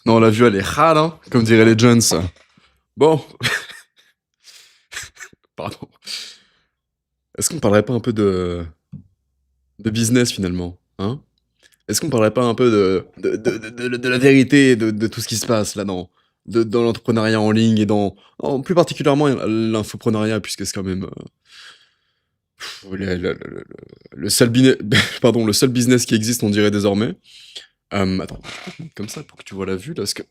Non, la vue, elle est rare, hein, comme diraient les Jones. Bon, pardon. Est-ce qu'on parlerait pas un peu de business finalement, hein? Est-ce qu'on parlerait pas un peu de la vérité de tout ce qui se passe là dans l'entrepreneuriat en ligne et plus particulièrement l'infopreneuriat puisque c'est quand même le seul pardon, le seul business qui existe on dirait désormais. Attends, comme ça pour que tu vois la vue là, parce que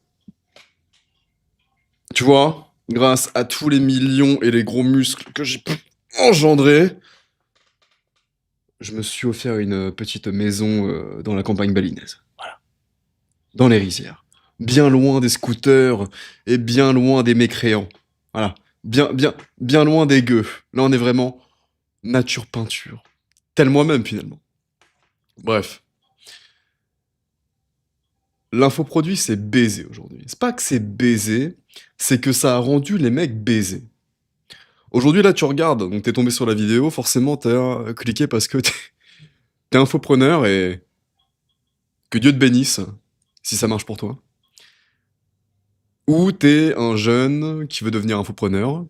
tu vois, grâce à tous les millions et les gros muscles que j'ai pu engendrer, je me suis offert une petite maison dans la campagne balinaise. Voilà. Dans les rizières. Bien loin des scooters et bien loin des mécréants. Voilà. Bien loin des gueux. Là, on est vraiment nature peinture. Tel moi-même, finalement. Bref. L'infoproduit, c'est baisé aujourd'hui. C'est pas que c'est baisé, c'est que ça a rendu les mecs baisés. Aujourd'hui, là, tu regardes, donc t'es tombé sur la vidéo, forcément, t'as cliqué parce que t'es infopreneur et que Dieu te bénisse si ça marche pour toi. Ou t'es un jeune qui veut devenir infopreneur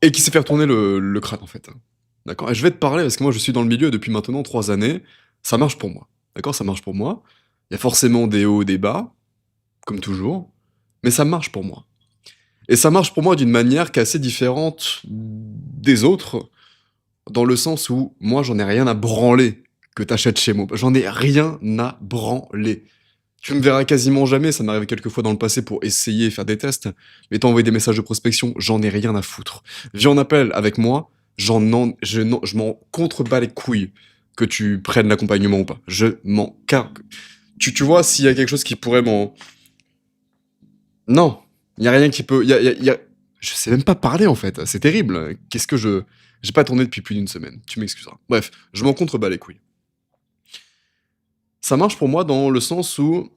et qui sait faire tourner le crâne, en fait. D'accord? Et je vais te parler, parce que moi, je suis dans le milieu depuis maintenant 3 années. Ça marche pour moi. D'accord? Ça marche pour moi. Il y a forcément des hauts, des bas, comme toujours. Mais ça marche pour moi. Et ça marche pour moi d'une manière qui est assez différente des autres, dans le sens où moi, j'en ai rien à branler que t'achètes chez moi. J'en ai rien à branler. Tu me verras quasiment jamais, ça m'est arrivé quelques fois dans le passé pour essayer et faire des tests, mais t'envoyer des messages de prospection, j'en ai rien à foutre. Viens en appel avec moi, je m'en contrebats les couilles que tu prennes l'accompagnement ou pas. Je m'en car... Tu vois, s'il y a quelque chose qui pourrait m'en... Non, il y a rien qui peut... Je sais même pas parler en fait, c'est terrible. Qu'est-ce que je... J'ai pas tourné depuis plus d'une semaine, tu m'excuseras. Bref, je m'en contrebats les couilles. Ça marche pour moi dans le sens où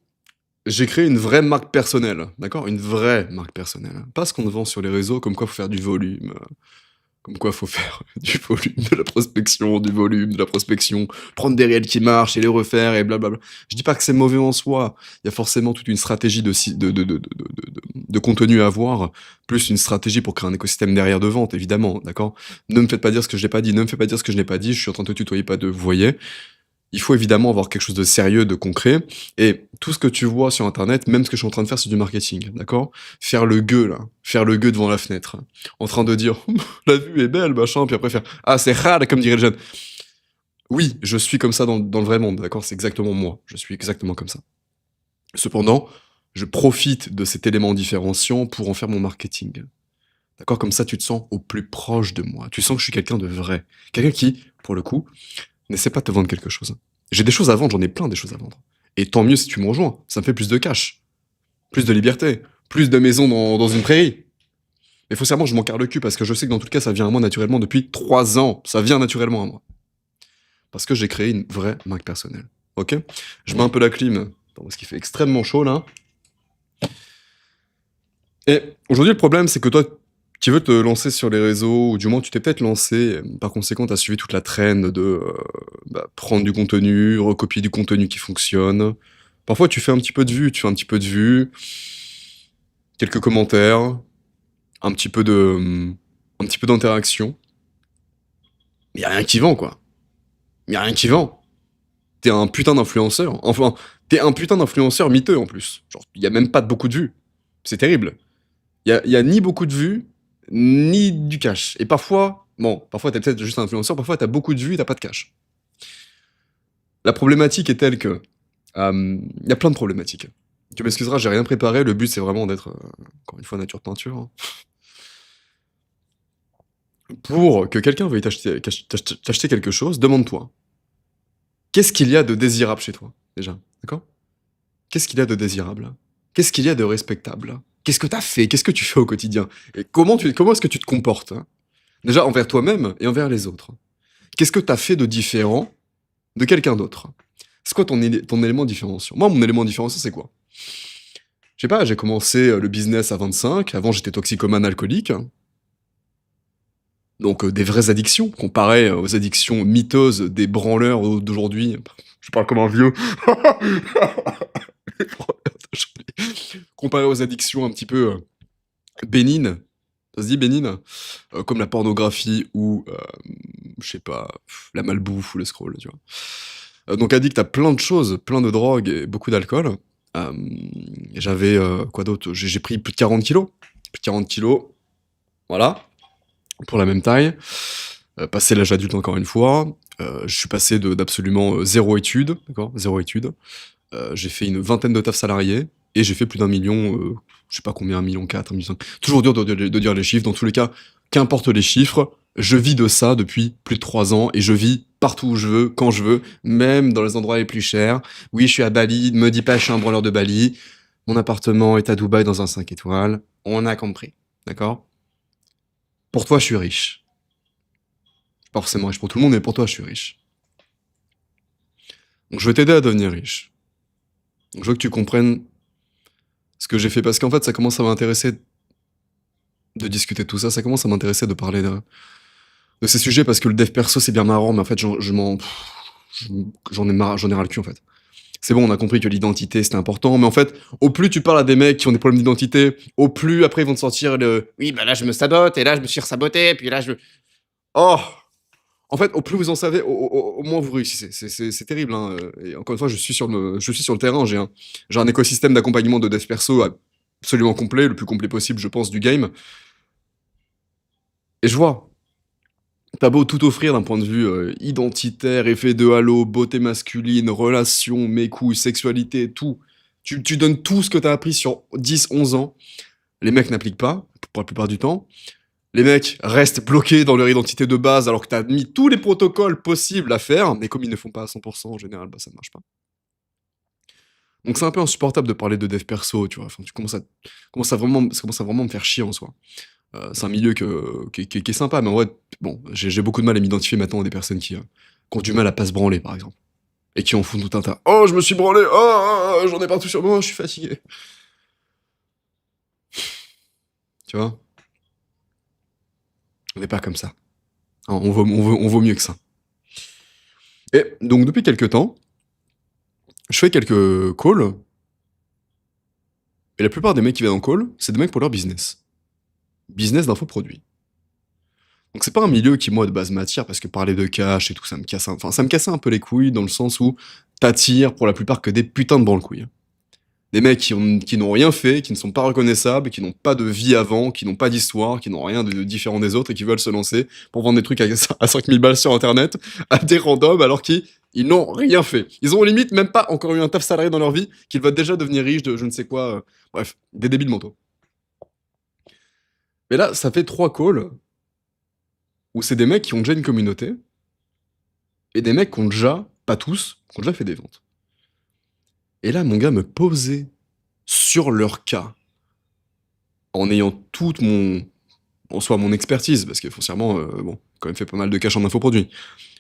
j'ai créé une vraie marque personnelle, d'accord? Une vraie marque personnelle. Pas ce qu'on vend sur les réseaux, comme quoi faut faire du volume, comme quoi faut faire du volume, de la prospection, du volume, de la prospection, prendre des réels qui marchent et les refaire et blablabla. Je dis pas que c'est mauvais en soi. Il y a forcément toute une stratégie de contenu à avoir, plus une stratégie pour créer un écosystème derrière de vente, évidemment, d'accord? Ne me faites pas dire ce que je n'ai pas dit, ne me faites pas dire ce que je n'ai pas dit, je suis en train de te tutoyer, pas de vous voyez. Il faut évidemment avoir quelque chose de sérieux, de concret. Et tout ce que tu vois sur Internet, même ce que je suis en train de faire, c'est du marketing, d'accord? Faire le gueux, là. Faire le gueux devant la fenêtre. En train de dire, la vue est belle, machin, puis après faire, ah, c'est rare, comme dirait le jeune. Oui, je suis comme ça dans le vrai monde, d'accord? C'est exactement moi. Je suis exactement comme ça. Cependant, je profite de cet élément différenciant pour en faire mon marketing. D'accord? Comme ça, tu te sens au plus proche de moi. Tu sens que je suis quelqu'un de vrai. Quelqu'un qui, pour le coup, n'essaie pas de te vendre quelque chose. J'ai des choses à vendre, j'en ai plein des choses à vendre. Et tant mieux si tu me rejoins, ça me fait plus de cash, plus de liberté, plus de maisons dans une prairie. Mais foncièrement, je m'en carre le cul parce que je sais que dans tout le cas, ça vient à moi naturellement depuis 3 ans. Ça vient naturellement à moi. Parce que j'ai créé une vraie marque personnelle. Ok? Je mets un peu la clim, attends, parce qu'il fait extrêmement chaud là. Et aujourd'hui, le problème, c'est que toi, tu veux te lancer sur les réseaux, ou du moins tu t'es peut-être lancé, par conséquent, tu as suivi toute la traîne de prendre du contenu, recopier du contenu qui fonctionne. Parfois, tu fais un petit peu de vues, tu fais un petit peu de vues, quelques commentaires, un petit peu un petit peu d'interaction. Mais y a rien qui vend, quoi. Y a rien qui vend. T'es un putain d'influenceur. Enfin, t'es un putain d'influenceur miteux, en plus. Genre, y a même pas beaucoup de vues. C'est terrible. Y a ni beaucoup de vues, ni du cash. Et parfois, bon, parfois t'es peut-être juste un influenceur, parfois t'as beaucoup de vues et t'as pas de cash. La problématique est telle que... Il y a plein de problématiques. Tu m'excuseras, j'ai rien préparé, le but c'est vraiment d'être, encore une fois, nature peinture. Hein. Pour que quelqu'un veuille t'acheter quelque chose, demande-toi, qu'est-ce qu'il y a de désirable chez toi, déjà, d'accord? Qu'est-ce qu'il y a de désirable? Qu'est-ce qu'il y a de respectable? Qu'est-ce que t'as fait? Qu'est-ce que tu fais au quotidien? Et comment est-ce que tu te comportes? Hein? Déjà envers toi-même et envers les autres. Qu'est-ce que t'as fait de différent de quelqu'un d'autre? C'est quoi ton élément différenciant? Moi, mon élément différenciant, c'est quoi? Je sais pas, j'ai commencé le business à 25, avant j'étais toxicomane alcoolique. Donc des vraies addictions, comparées aux addictions miteuses des branleurs d'aujourd'hui. Je parle comme un vieux. Comparé aux addictions un petit peu bénignes, ça se dit bénignes, comme la pornographie ou, je sais pas, la malbouffe ou le scroll, tu vois. Donc addict à plein de choses, plein de drogues et beaucoup d'alcool. J'avais quoi d'autre? J'ai pris plus de 40 kilos. Plus de 40 kilos, voilà, pour la même taille. Passé l'âge adulte encore une fois. Je suis passé d'absolument zéro étude, d'accord? Zéro étude. J'ai fait une vingtaine de tafs salariés et j'ai fait plus d'1 million, je sais pas combien, 1,4 million, 1,5 million. Toujours dur de dire les chiffres. Dans tous les cas, qu'importe les chiffres, je vis de ça depuis plus de 3 ans et je vis partout où je veux, quand je veux, même dans les endroits les plus chers. Oui, je suis à Bali, ne me dis pas je suis un branleur de Bali. Mon appartement est à Dubaï dans un 5 étoiles. On a compris, d'accord? Pour toi, je suis riche. Pas forcément riche pour tout le monde, mais pour toi, je suis riche. Donc je vais t'aider à devenir riche. Donc je veux que tu comprennes ce que j'ai fait, parce qu'en fait, ça commence à m'intéresser de discuter de tout ça, ça commence à m'intéresser de parler de ces sujets, parce que le dev perso, c'est bien marrant, mais en fait, j'en ai marre, j'en ai ras le cul, en fait. C'est bon, on a compris que l'identité, c'était important, mais en fait, au plus tu parles à des mecs qui ont des problèmes d'identité, au plus après ils vont te sortir le oui, bah là je me sabote, et là je me suis saboté, puis là je. Oh! En fait, au plus vous en savez, au moins vous réussissez. C'est terrible, hein. Et encore une fois, je suis sur le terrain. J'ai un écosystème d'accompagnement de dev perso absolument complet, le plus complet possible, je pense, du game. Et je vois, t'as beau tout offrir d'un point de vue identitaire, effet de halo, beauté masculine, relations, mes couilles, sexualité, tout. Tu donnes tout ce que t'as appris sur 10, 11 ans. Les mecs n'appliquent pas, pour la plupart du temps. Les mecs restent bloqués dans leur identité de base alors que t'as mis tous les protocoles possibles à faire, mais comme ils ne font pas à 100% en général, bah ça ne marche pas. Donc c'est un peu insupportable de parler de dev perso, tu vois. Enfin, ça commence à vraiment me faire chier en soi. C'est un milieu qui est sympa, mais en vrai, bon, j'ai beaucoup de mal à m'identifier maintenant à des personnes qui ont du mal à pas se branler, par exemple. Et qui en font tout un tas. Oh, je me suis branlé, j'en ai partout sur moi, je suis fatigué. Tu vois? On n'est pas comme ça. Hein, on vaut mieux que ça. Et donc depuis quelques temps, je fais quelques calls, et la plupart des mecs qui viennent en call, c'est des mecs pour leur business. Business d'infoproduits. Donc c'est pas un milieu qui, moi, de base m'attire, parce que parler de cash et tout, ça me cassait un peu les couilles, dans le sens où t'attires pour la plupart que des putains de branle-couilles. Des mecs qui n'ont rien fait, qui ne sont pas reconnaissables, qui n'ont pas de vie avant, qui n'ont pas d'histoire, qui n'ont rien de différent des autres et qui veulent se lancer pour vendre des trucs à 5000 balles sur internet à des randoms alors qu'ils n'ont rien fait. Ils ont limite même pas encore eu un taf salarié dans leur vie, qu'ils veulent déjà devenir riches de je ne sais quoi. Bref, des débiles mentaux. Mais là, ça fait 3 calls où c'est des mecs qui ont déjà une communauté et des mecs qui ont déjà, pas tous, qui ont déjà fait des ventes. Et là, mon gars me posait sur leur cas en ayant toute en soi mon expertise, parce que foncièrement, bon, quand même fait pas mal de cash en infoproduit.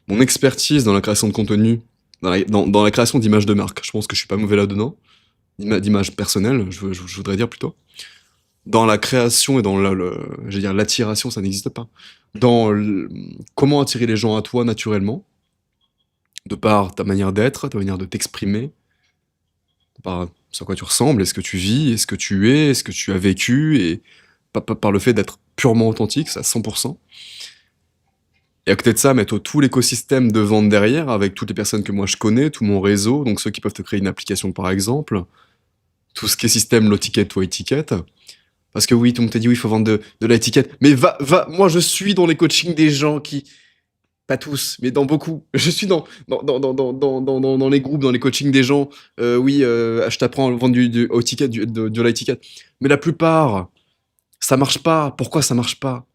Mon expertise dans la création de contenu, dans la création d'images de marque. Je pense que je suis pas mauvais là-dedans. D'images personnelles, je voudrais dire plutôt. Dans la création et dans je veux dire, l'attiration, ça n'existe pas. Comment attirer les gens à toi naturellement, de par ta manière d'être, ta manière de t'exprimer, par ce à quoi tu ressembles, est-ce que tu vis, est-ce que tu es, est-ce que tu as vécu, et par le fait d'être purement authentique, c'est à 100%. Et à côté de ça, mettre tout l'écosystème de vente derrière, avec toutes les personnes que moi je connais, tout mon réseau, donc ceux qui peuvent te créer une application par exemple, tout ce qui est système low ticket to high ticket. Parce que oui, tout le monde t'a dit oui, il faut vendre de la ticket. Mais moi je suis dans les coachings des gens qui, pas tous, mais dans beaucoup. Je suis dans les groupes, dans les coachings des gens. Oui, je t'apprends à vendre du haut ticket, de l'high ticket. Mais la plupart, ça marche pas. Pourquoi ça marche pas?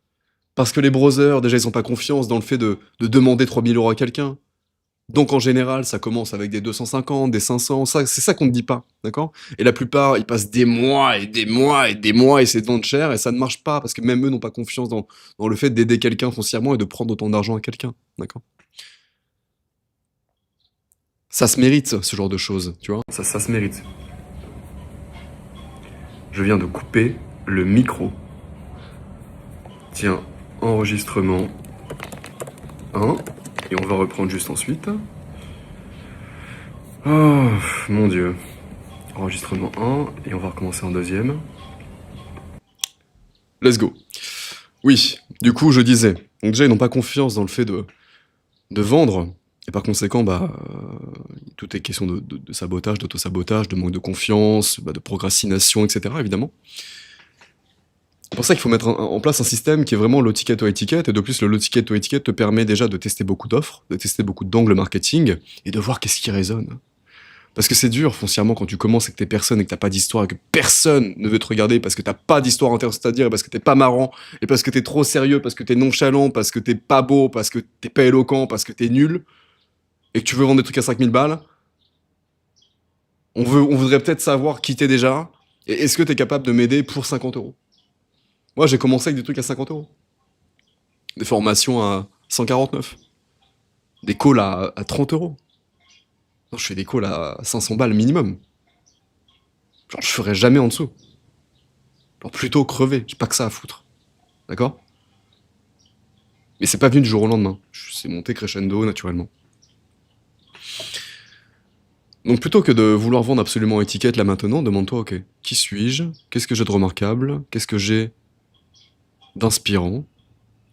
Parce que les browsers, déjà, ils ont pas confiance dans le fait de demander 3000 € à quelqu'un. Donc en général, ça commence avec des 250, des 500, c'est ça qu'on ne dit pas, d'accord? Et la plupart, ils passent des mois et des mois et des mois à essayer de vendre cher, et ça ne marche pas, parce que même eux n'ont pas confiance dans le fait d'aider quelqu'un foncièrement et de prendre autant d'argent à quelqu'un, d'accord? Ça se mérite, ce genre de choses, tu vois? Ça se mérite. Je viens de couper le micro. Tiens, enregistrement 1, et on va reprendre juste ensuite. Oh, mon Dieu. Enregistrement 1, et on va recommencer en deuxième. Let's go. Oui, du coup, je disais. Donc déjà, ils n'ont pas confiance dans le fait de vendre, et par conséquent, tout est question de sabotage, d'auto-sabotage, de manque de confiance, de procrastination, etc., évidemment. C'est pour ça qu'il faut mettre en place un système qui est vraiment low ticket to high ticket, et de plus, le low ticket to high ticket te permet déjà de tester beaucoup d'offres, de tester beaucoup d'angles marketing, et de voir qu'est-ce qui résonne. Parce que c'est dur, foncièrement, quand tu commences et que t'es personne et que t'as pas d'histoire et que personne ne veut te regarder parce que t'as pas d'histoire intéressante à dire et parce que t'es pas marrant et parce que t'es trop sérieux, parce que t'es nonchalant, parce que t'es pas beau, parce que t'es pas éloquent, parce que t'es nul et que tu veux vendre des trucs à 5000 balles. On voudrait peut-être savoir qui t'es déjà et est-ce que t'es capable de m'aider pour 50 euros. Moi, j'ai commencé avec des trucs à 50 euros. Des formations à 149. Des calls à 30 euros. Non, je fais des calls à 500 balles minimum. Genre, je ferai jamais en dessous. Genre, plutôt crever. J'ai pas que ça à foutre. D'accord? Mais c'est pas venu du jour au lendemain. C'est monté crescendo naturellement. Donc plutôt que de vouloir vendre absolument étiquette là maintenant, demande-toi, ok, qui suis-je? Qu'est-ce que j'ai de remarquable? Qu'est-ce que j'ai d'inspirant?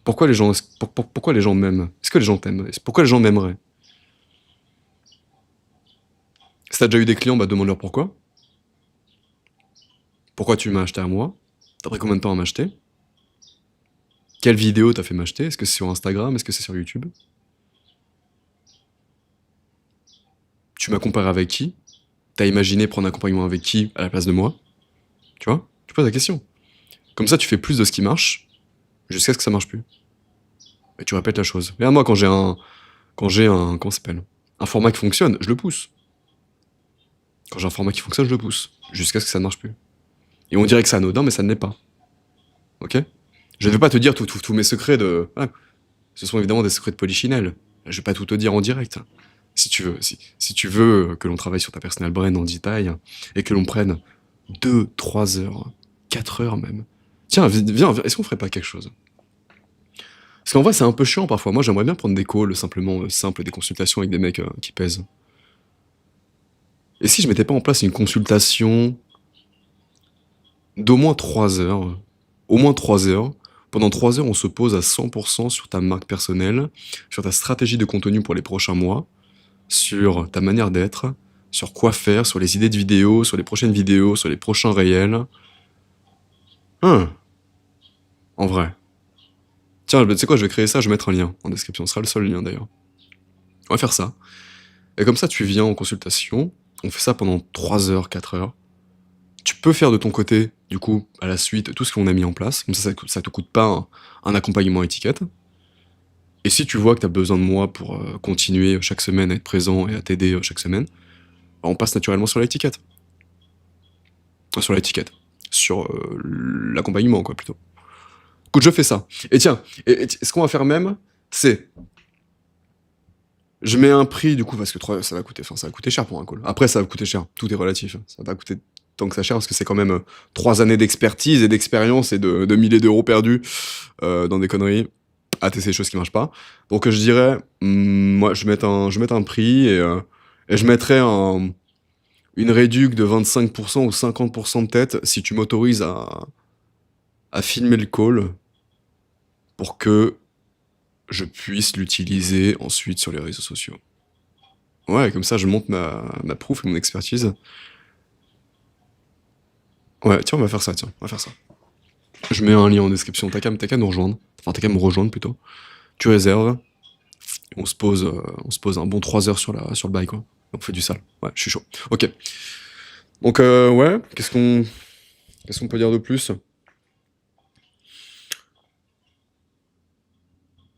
Pourquoi les gens, pourquoi les gens m'aiment? Est-ce que les gens t'aiment? Pourquoi les gens m'aimeraient? Si t'as déjà eu des clients, demande-leur pourquoi. Pourquoi tu m'as acheté à moi? T'as pris combien de temps à m'acheter? Quelle vidéo t'as fait m'acheter? Est-ce que c'est sur Instagram? Est-ce que c'est sur YouTube? Tu m'as comparé avec qui? T'as imaginé prendre un accompagnement avec qui à la place de moi? Tu vois? Tu poses la question. Comme ça, tu fais plus de ce qui marche jusqu'à ce que ça marche plus. Et tu répètes la chose. Regarde moi, comment ça s'appelle? Un format qui fonctionne, je le pousse. Quand j'ai un format qui fonctionne, je le pousse. Jusqu'à ce que ça ne marche plus. Et on dirait que c'est anodin, mais ça ne l'est pas. Ok? Je ne vais pas te dire tous mes secrets de... Ouais. Ce sont évidemment des secrets de polichinelle. Je vais pas tout te dire en direct. Si tu veux, si tu veux que l'on travaille sur ta personal brand en détail, et que l'on prenne 2, 3 heures, 4 heures même. Tiens, viens, est-ce qu'on ferait pas quelque chose? Parce qu'en vrai, c'est un peu chiant parfois. Moi, j'aimerais bien prendre des calls simplement simples, des consultations avec des mecs qui pèsent. Et si je mettais pas en place une consultation d'au moins 3 heures, au moins 3 heures, pendant 3 heures, on se pose à 100% sur ta marque personnelle, sur ta stratégie de contenu pour les prochains mois, sur ta manière d'être, sur quoi faire, sur les idées de vidéos, sur les prochaines vidéos, sur les prochains réels. En vrai. Tiens, tu sais quoi, je vais créer ça, je vais mettre un lien en description. Ce sera le seul lien d'ailleurs. On va faire ça. Et comme ça, tu viens en consultation, on fait ça pendant 3 heures, 4 heures. Tu peux faire de ton côté, du coup, à la suite, tout ce qu'on a mis en place. Comme ça te coûte pas un accompagnement étiquette. Et si tu vois que tu as besoin de moi pour continuer chaque semaine à être présent et à t'aider chaque semaine, on passe naturellement sur l'étiquette. Sur l'étiquette. Sur l'accompagnement, quoi, plutôt. Écoute, je fais ça. Et tiens, ce qu'on va faire même, c'est... Je mets un prix, du coup, parce que ça va coûter cher pour un call. Après, ça va coûter cher. Tout est relatif. Ça va pas coûter tant que ça cher, parce que c'est quand même 3 années d'expertise et d'expérience et de milliers d'euros perdus dans des conneries à tester des choses qui marchent pas. Donc, je dirais, moi, je vais mettre un prix et je mettrais une réduc de 25% ou 50% de tête si tu m'autorises à filmer le call pour que je puisse l'utiliser ensuite sur les réseaux sociaux. Ouais, comme ça, je monte ma proof et mon expertise. Ouais, tiens, on va faire ça, Je mets un lien en description, t'as qu'à nous rejoindre. Enfin, t'as qu'à me rejoindre, plutôt. Tu réserves, on se pose un bon 3 heures sur le bail, quoi. On fait du sale. Ouais, je suis chaud. Ok. Donc, ouais, qu'est-ce qu'on peut dire de plus?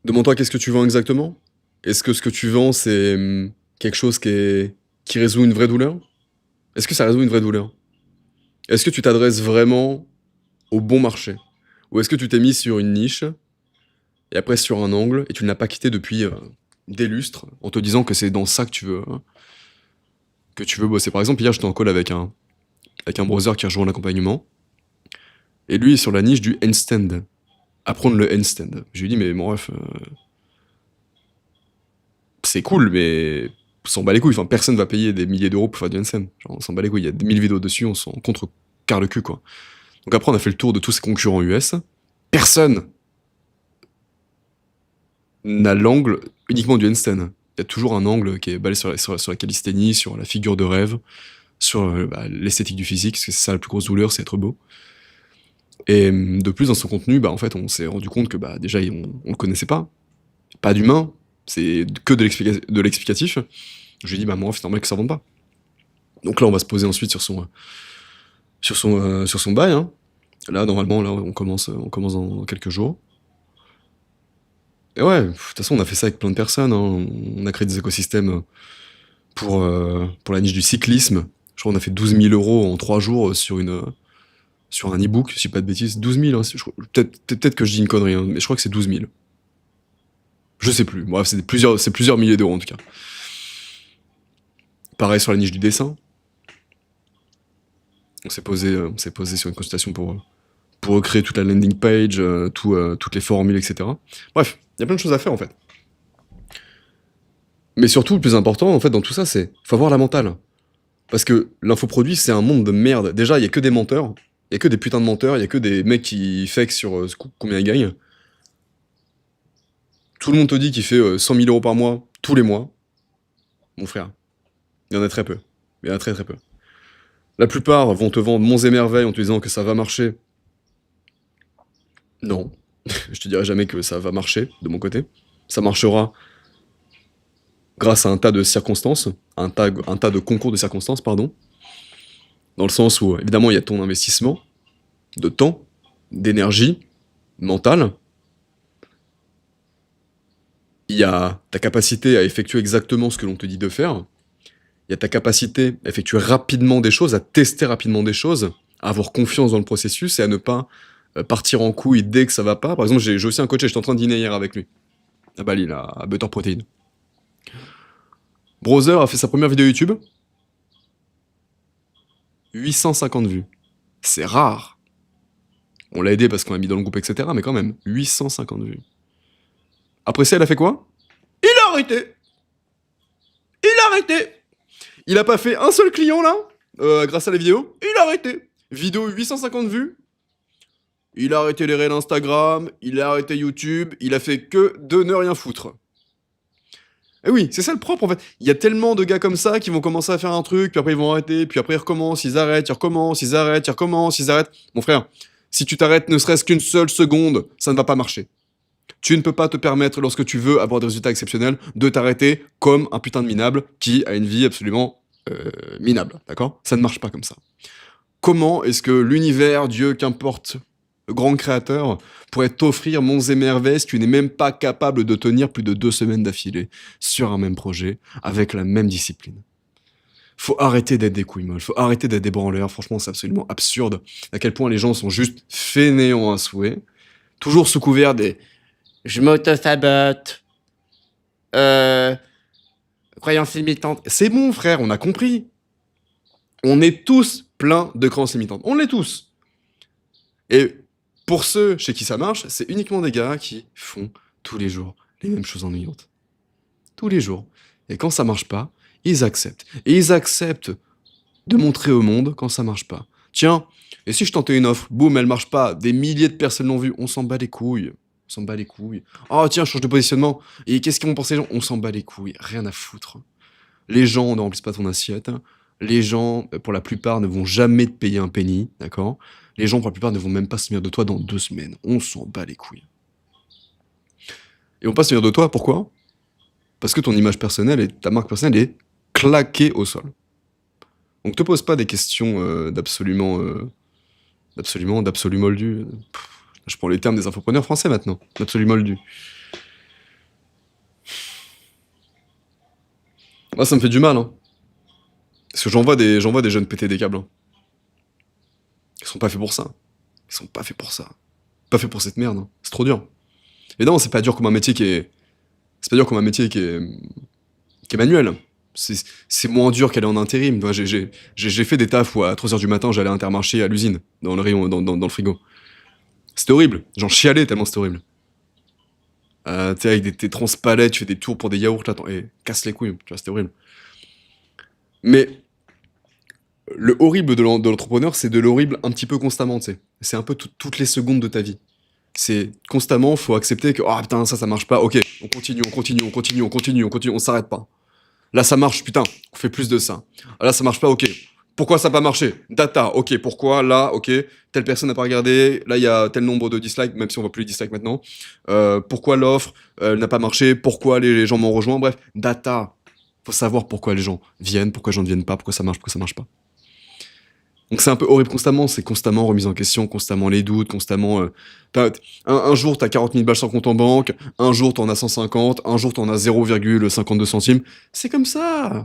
Demande-toi qu'est-ce que tu vends exactement? Est-ce que ce que tu vends, c'est quelque chose qui résout une vraie douleur? Est-ce que ça résout une vraie douleur? Est-ce que tu t'adresses vraiment au bon marché? Ou est-ce que tu t'es mis sur une niche, et après sur un angle, et tu ne l'as pas quitté depuis des lustres, en te disant que c'est dans ça que tu veux bosser? Par exemple, hier, j'étais en call avec un browser qui a rejoint l'accompagnement, et lui est sur la niche du handstand. Apprendre le handstand. Je lui ai dit, mais mon ref, c'est cool, mais on s'en bat les couilles. Enfin, personne va payer des milliers d'euros pour faire du handstand. Genre, on s'en bat les couilles. Il y a des 1000 vidéos dessus, on s'en contre car le cul, quoi. Donc après, on a fait le tour de tous ces concurrents US. Personne n'a l'angle uniquement du handstand. Il y a toujours un angle qui est basé sur la calisthénie, sur la figure de rêve, sur l'esthétique du physique, parce que c'est ça la plus grosse douleur, c'est être beau. Et de plus, dans son contenu, en fait, on s'est rendu compte que déjà, on le connaissait pas. Pas d'humain, c'est que de l'explicatif. Je lui ai dit, moi, c'est normal que ça vende pas. Donc là, on va se poser ensuite sur son bail. Hein. Là, normalement, là, on commence dans quelques jours. Et ouais, de toute façon, on a fait ça avec plein de personnes. Hein. On a créé des écosystèmes pour la niche du cyclisme. Je crois qu'on a fait 12 000 euros en 3 jours sur un e-book, si je dis pas de bêtises. 12 000, hein, peut-être que je dis une connerie, hein, mais je crois que c'est 12 000. Je sais plus. Bref, c'est plusieurs milliers d'euros en tout cas. Pareil sur la niche du dessin. On s'est posé sur une consultation pour recréer toute la landing page, toutes les formules, etc. Bref, il y a plein de choses à faire en fait. Mais surtout, le plus important en fait dans tout ça, c'est faut avoir la mentale. Parce que l'infoproduit, c'est un monde de merde. Déjà, il y a que des menteurs, il y a que des putains de menteurs, il y a que des mecs qui fake sur combien ils gagnent. Tout le monde te dit qu'il fait 100 000 euros par mois, tous les mois. Mon frère, il y en a très peu. Il y en a très très peu. La plupart vont te vendre monts et merveilles en te disant que ça va marcher. Non. Je te dirai jamais que ça va marcher, de mon côté. Ça marchera grâce à un tas de circonstances, un tas de concours de circonstances, pardon. Dans le sens où, évidemment, il y a ton investissement de temps, d'énergie, mentale. Il y a ta capacité à effectuer exactement ce que l'on te dit de faire. Il y a ta capacité à effectuer rapidement des choses, à tester rapidement des choses, à avoir confiance dans le processus et à ne pas partir en couille dès que ça va pas. Par exemple, j'ai aussi un coach et j'étais en train de dîner hier avec lui. À Bali, là, à Butter Protein. Browser a fait sa première vidéo YouTube. 850 vues. C'est rare. On l'a aidé parce qu'on l'a mis dans le groupe, etc. Mais quand même, 850 vues. Après ça, elle a fait quoi? Il a arrêté. Il a arrêté. Il a pas fait un seul client là, grâce à la vidéo. Il a arrêté. Vidéo 850 vues. Il a arrêté les réels Instagram. Il a arrêté YouTube. Il a fait que de ne rien foutre. Et oui, c'est ça le propre en fait. Il y a tellement de gars comme ça qui vont commencer à faire un truc, puis après ils vont arrêter, puis après ils recommencent, ils arrêtent, ils recommencent, ils arrêtent, ils recommencent, ils arrêtent. Mon frère, si tu t'arrêtes ne serait-ce qu'une seule seconde, ça ne va pas marcher. Tu ne peux pas te permettre, lorsque tu veux avoir des résultats exceptionnels, de t'arrêter comme un putain de minable qui a une vie absolument minable, d'accord? Ça ne marche pas comme ça. Comment est-ce que l'univers, Dieu, qu'importe, le grand créateur, pourrait t'offrir monts et merveilles si tu n'es même pas capable de tenir plus de 2 semaines d'affilée sur un même projet, avec la même discipline? Faut arrêter d'être des couilles molles, faut arrêter d'être des branleurs, franchement c'est absolument absurde à quel point les gens sont juste fainéants à souhait, toujours sous couvert des « je m'auto-sabote », croyances limitantes. C'est bon frère, on a compris. On est tous pleins de croyances limitantes, on l'est tous. Et pour ceux chez qui ça marche, c'est uniquement des gars qui font tous les jours les mêmes choses ennuyantes. Tous les jours. Et quand ça marche pas, ils acceptent. Et ils acceptent de montrer au monde quand ça marche pas. Tiens, et si je tentais une offre, boum, elle marche pas, des milliers de personnes l'ont vue, on s'en bat les couilles. On s'en bat les couilles. Oh tiens, je change de positionnement. Et qu'est-ce qu'ils vont penser les gens? On s'en bat les couilles. Rien à foutre. Les gens ne remplissent pas ton assiette. Les gens, pour la plupart, ne vont jamais te payer un penny, d'accord? Les gens, pour la plupart, ne vont même pas se souvenir de toi dans 2 semaines. On s'en bat les couilles. Et on pas se souvenir de toi, pourquoi? Parce que ton image personnelle et ta marque personnelle est claquée au sol. Donc te pose pas des questions d'absolu moldu. Je prends les termes des infopreneurs français maintenant. D'absolu moldu. Moi, ça me fait du mal, hein. Parce que j'en vois des jeunes péter des câbles. Hein. Ils sont pas faits pour ça. Ils sont pas faits pour ça. Pas faits pour cette merde. Hein. C'est trop dur. Et non, c'est pas dur comme un métier qui est... C'est pas dur comme un métier qui est manuel. C'est moins dur qu'aller en intérim. J'ai fait des tafs où à 3h du matin, j'allais à Intermarché à l'usine, dans le rayon, dans le frigo. C'était horrible. J'en chialais tellement c'était horrible. Tu sais, avec tes transpalettes, tu fais des tours pour des yaourts, là, attends, casse les couilles, tu vois, c'était horrible. Mais le horrible de l'entrepreneur, c'est de l'horrible un petit peu constamment, tu sais. C'est un peu toutes les secondes de ta vie. C'est constamment, faut accepter que, ah putain, ça marche pas, ok, on continue, on continue, on continue, on continue, on continue, on s'arrête pas. Là, ça marche, putain, on fait plus de ça. Ah, là, ça marche pas, ok. Pourquoi ça n'a pas marché? Data, ok, pourquoi? Là, ok, telle personne n'a pas regardé, là, il y a tel nombre de dislikes, même si on voit plus les dislikes maintenant. Pourquoi l'offre n'a pas marché? Pourquoi les gens m'ont rejoint? Bref, data. Faut savoir pourquoi les gens viennent, pourquoi les gens ne viennent pas, pourquoi ça marche pas. Donc c'est un peu horrible constamment, c'est constamment remise en question, constamment les doutes, constamment... un jour, t'as 40 000 balles sur compte en banque, un jour, t'en as 150, un jour, t'en as 0,52 centimes. C'est comme ça.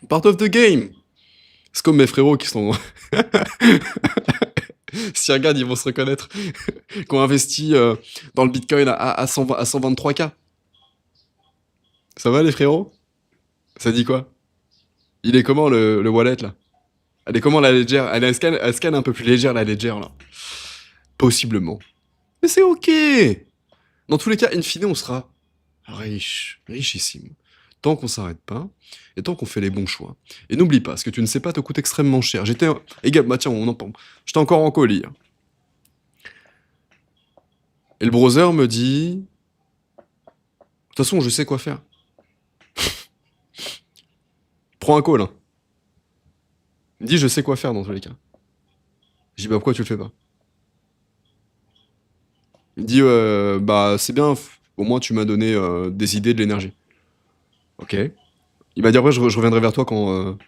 Part of the game. C'est comme mes frérots qui sont... Si regarde, ils vont se reconnaître. Qui ont investi dans le Bitcoin à 123K. Ça va, les frérots? Ça dit quoi? Il est comment, le wallet, là? Elle est comment, la Ledger? Elle scanne un peu plus légère, la Ledger, là. Possiblement. Mais c'est ok. Dans tous les cas, in fine, on sera riche, richissime. Tant qu'on s'arrête pas, et tant qu'on fait les bons choix. Et n'oublie pas, ce que tu ne sais pas te coûte extrêmement cher. Bah tiens, on en parle. J'étais encore en colis. Hein. Et le browser me dit... De toute façon, je sais quoi faire. Prends un call. Hein. Il me dit, je sais quoi faire dans tous les cas. Je dis, bah pourquoi tu le fais pas? Il me dit, bah c'est bien, au moins tu m'as donné des idées, de l'énergie. Ok. Il m'a dit, après, je reviendrai vers toi quand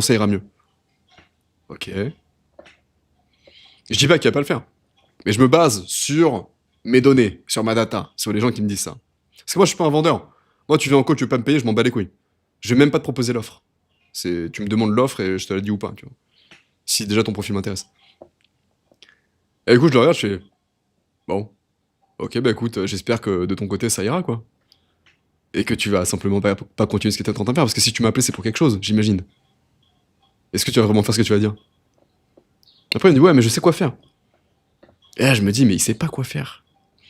ça ira mieux. Ok. Je dis pas qu'il va pas le faire. Mais je me base sur mes données, sur ma data, sur les gens qui me disent ça. Parce que moi, je suis pas un vendeur. Moi, tu viens en call, tu veux pas me payer, je m'en bats les couilles. Je vais même pas te proposer l'offre. Tu me demandes l'offre et je te la dis ou pas, tu vois. Si déjà ton profil m'intéresse. Et du coup, je le regarde, je fais, bon, ok, bah écoute, j'espère que de ton côté, ça ira, quoi. Et que tu vas simplement pas continuer ce que t'es en train de faire, parce que si tu m'as appelé, c'est pour quelque chose, j'imagine. Est-ce que tu vas vraiment faire ce que tu vas dire? Après, il me dit, ouais, mais je sais quoi faire. Et là, je me dis, mais il sait pas quoi faire.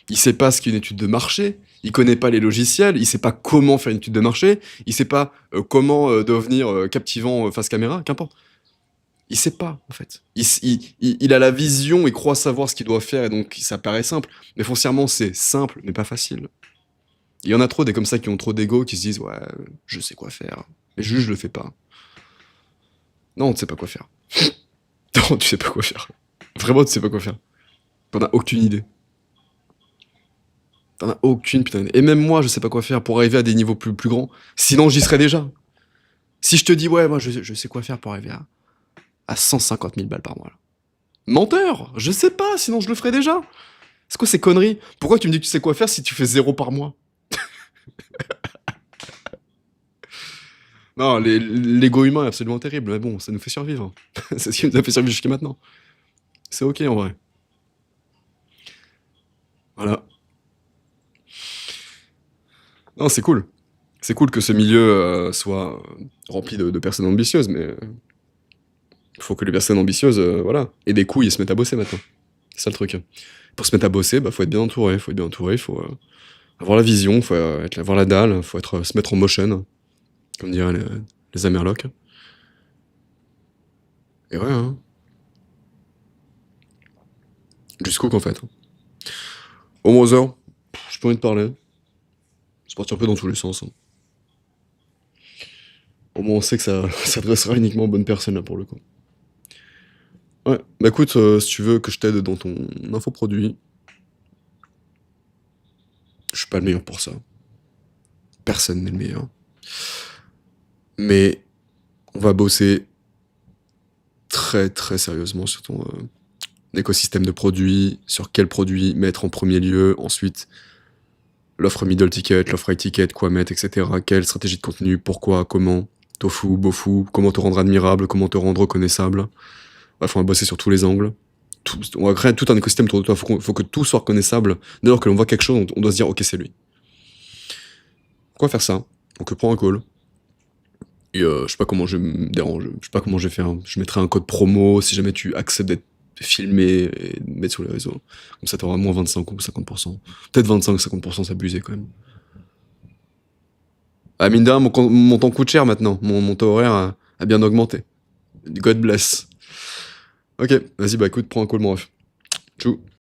Il sait pas ce qu'est une étude de marché, il connaît pas les logiciels, il sait pas comment faire une étude de marché, il sait pas comment devenir captivant face caméra, qu'importe. Il sait pas, en fait. Il a la vision, il croit savoir ce qu'il doit faire, et donc ça paraît simple. Mais foncièrement, c'est simple, mais pas facile. Il y en a trop des comme ça qui ont trop d'ego, qui se disent, ouais, je sais quoi faire. Mais juste, je le fais pas. Non, tu sais pas quoi faire. Non, tu sais pas quoi faire. Vraiment, tu sais pas quoi faire. T'en as aucune idée. T'en as aucune putain d'idée. Et même moi, je sais pas quoi faire pour arriver à des niveaux plus grands. Sinon, j'y serais déjà. Si je te dis, ouais, moi, je sais quoi faire pour arriver à 150 000 balles par mois. Là. Menteur! Je sais pas, sinon je le ferais déjà. C'est quoi ces conneries? Pourquoi tu me dis que tu sais quoi faire si tu fais 0 par mois? Non, l'ego humain est absolument terrible, mais bon, ça nous fait survivre. C'est ce qui nous a fait survivre jusqu'à maintenant. C'est ok en vrai. Voilà. Non, c'est cool. C'est cool que ce milieu soit rempli de personnes ambitieuses, mais il faut que les personnes ambitieuses, voilà, aient des couilles et se mettent à bosser maintenant. C'est ça le truc. Pour se mettre à bosser, bah, faut être bien entouré, faut avoir la vision, faut avoir la dalle, faut se mettre en motion, comme diraient les Amerlocs. Et ouais, hein. Jusqu'où qu'en fait. Au Mother, j'ai pas envie de parler. C'est parti un peu dans tous les sens. Hein. Au moins on sait que ça s'adressera uniquement aux bonnes personnes là pour le coup. Ouais, bah écoute, si tu veux que je t'aide dans ton infoproduit, je suis pas le meilleur pour ça. Personne n'est le meilleur. Mais on va bosser très très sérieusement sur ton écosystème de produits, sur quel produit mettre en premier lieu, ensuite l'offre middle ticket, l'offre high ticket, quoi mettre, etc. Quelle stratégie de contenu, pourquoi, comment, tofu, bofu, comment te rendre admirable, comment te rendre reconnaissable. Bref, on va bosser sur tous les angles. On va créer tout un écosystème autour de toi. Faut que tout soit reconnaissable. Dès lors que l'on voit quelque chose, on doit se dire, ok, c'est lui. Pourquoi faire ça? Donc, prends un call. Et je sais pas comment je vais me déranger. Je sais pas comment je vais faire. Je mettrai un code promo si jamais tu acceptes d'être de filmer et de mettre sur les réseaux. Comme ça, t'auras moins 25 ou 50%. Peut-être 25-50%, c'est abusé quand même. Ah, mine de rien, mon temps coûte cher maintenant. Mon taux horaire a bien augmenté. God bless. Ok, vas-y, bah écoute, prends un call, mon ref. Tchou.